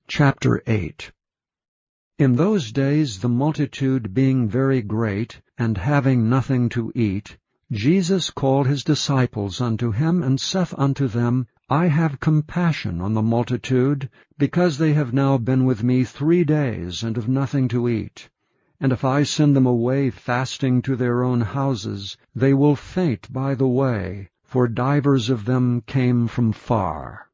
Chapter 8. In those days the multitude being very great, and having nothing to eat, Jesus called his disciples unto him, and saith unto them, I have compassion on the multitude, because they have now been with me 3 days, and have nothing to eat. And if I send them away fasting to their own houses, they will faint by the way, for divers of them came from far.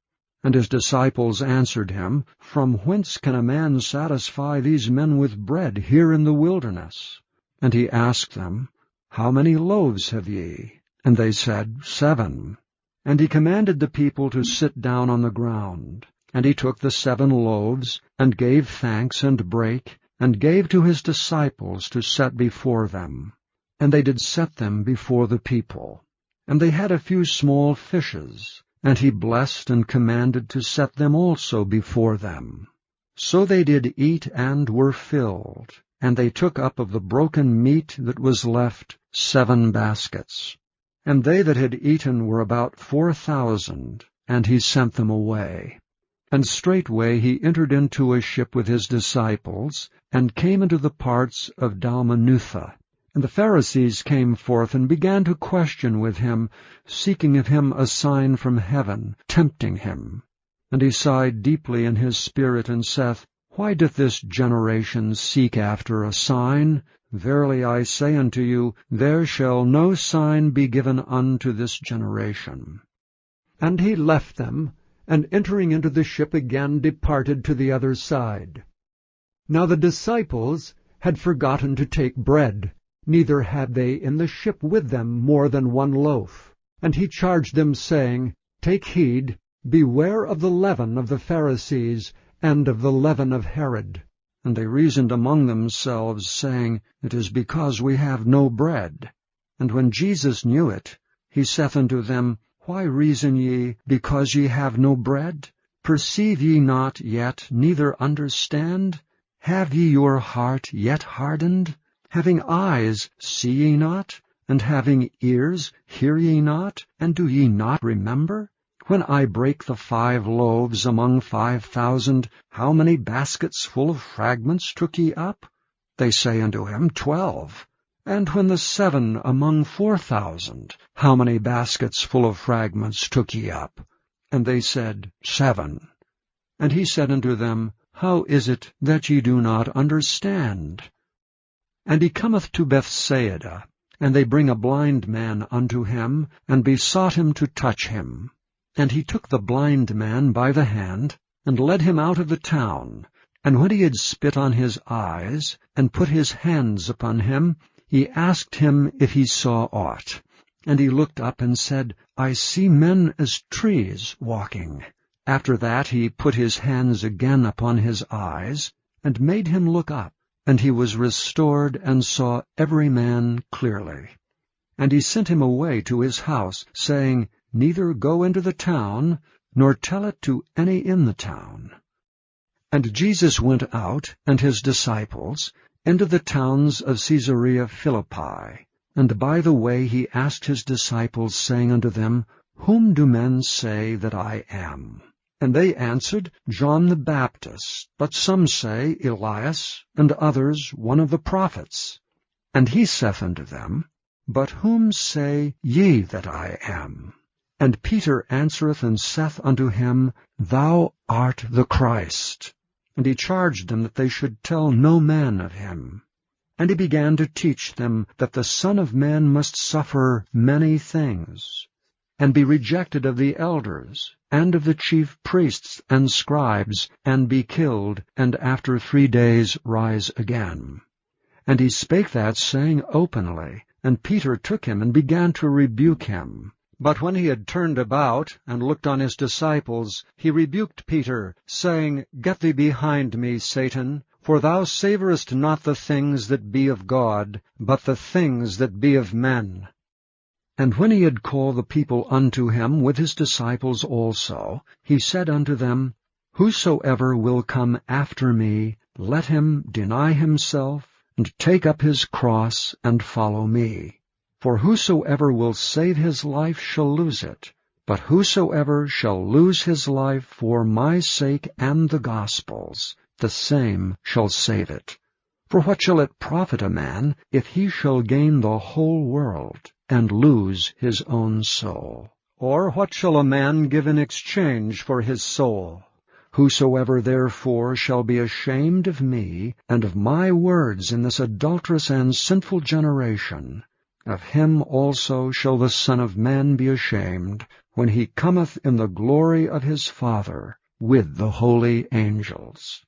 And his disciples answered him, From whence can a man satisfy these men with bread here in the wilderness? And he asked them, How many loaves have ye? And they said, 7. And he commanded the people to sit down on the ground. And he took the 7 loaves, and gave thanks, and brake, and gave to his disciples to set before them. And they did set them before the people. And they had a few small fishes, and he blessed and commanded to set them also before them. So they did eat and were filled, and they took up of the broken meat that was left 7 baskets. And they that had eaten were about 4,000, and he sent them away. And straightway he entered into a ship with his disciples, and came into the parts of Dalmanutha. And the Pharisees came forth and began to question with him, seeking of him a sign from heaven, tempting him. And he sighed deeply in his spirit, and saith, Why doth this generation seek after a sign? Verily I say unto you, there shall no sign be given unto this generation. And he left them, and entering into the ship again departed to the other side. Now the disciples had forgotten to take bread, neither had they in the ship with them more than 1 loaf. And he charged them, saying, Take heed, beware of the leaven of the Pharisees, and of the leaven of Herod. And they reasoned among themselves, saying, It is because we have no bread. And when Jesus knew it, he saith unto them, Why reason ye, because ye have no bread? Perceive ye not yet, neither understand? Have ye your heart yet hardened? Having eyes, see ye not? And having ears, hear ye not? And do ye not remember? When I brake the 5 loaves among 5,000, how many baskets full of fragments took ye up? They say unto him, 12. And when the 7 among 4,000, how many baskets full of fragments took ye up? And they said, 7. And he said unto them, How is it that ye do not understand? And he cometh to Bethsaida, and they bring a blind man unto him, and besought him to touch him. And he took the blind man by the hand, and led him out of the town. And when he had spit on his eyes, and put his hands upon him, he asked him if he saw aught. And he looked up and said, I see men as trees walking. After that he put his hands again upon his eyes, and made him look up. And he was restored, and saw every man clearly. And he sent him away to his house, saying, Neither go into the town, nor tell it to any in the town. And Jesus went out, and his disciples, into the towns of Caesarea Philippi. And by the way he asked his disciples, saying unto them, Whom do men say that I am? And they answered, John the Baptist, but some say Elias, and others one of the prophets. And he saith unto them, But whom say ye that I am? And Peter answereth and saith unto him, Thou art the Christ. And he charged them that they should tell no man of him. And he began to teach them that the Son of Man must suffer many things, and be rejected of the elders, and of the chief priests and scribes, and be killed, and after 3 days rise again. And he spake that saying openly, and Peter took him and began to rebuke him. But when he had turned about, and looked on his disciples, he rebuked Peter, saying, Get thee behind me, Satan, for thou savorest not the things that be of God, but the things that be of men. And when he had called the people unto him with his disciples also, he said unto them, Whosoever will come after me, let him deny himself, and take up his cross, and follow me. For whosoever will save his life shall lose it, But whosoever shall lose his life for my sake and the gospel's, the same shall save it. For what shall it profit a man, if he shall gain the whole world, and lose his own soul? Or what shall a man give in exchange for his soul? Whosoever therefore shall be ashamed of me, and of my words in this adulterous and sinful generation, of him also shall the Son of Man be ashamed, when he cometh in the glory of his Father with the holy angels.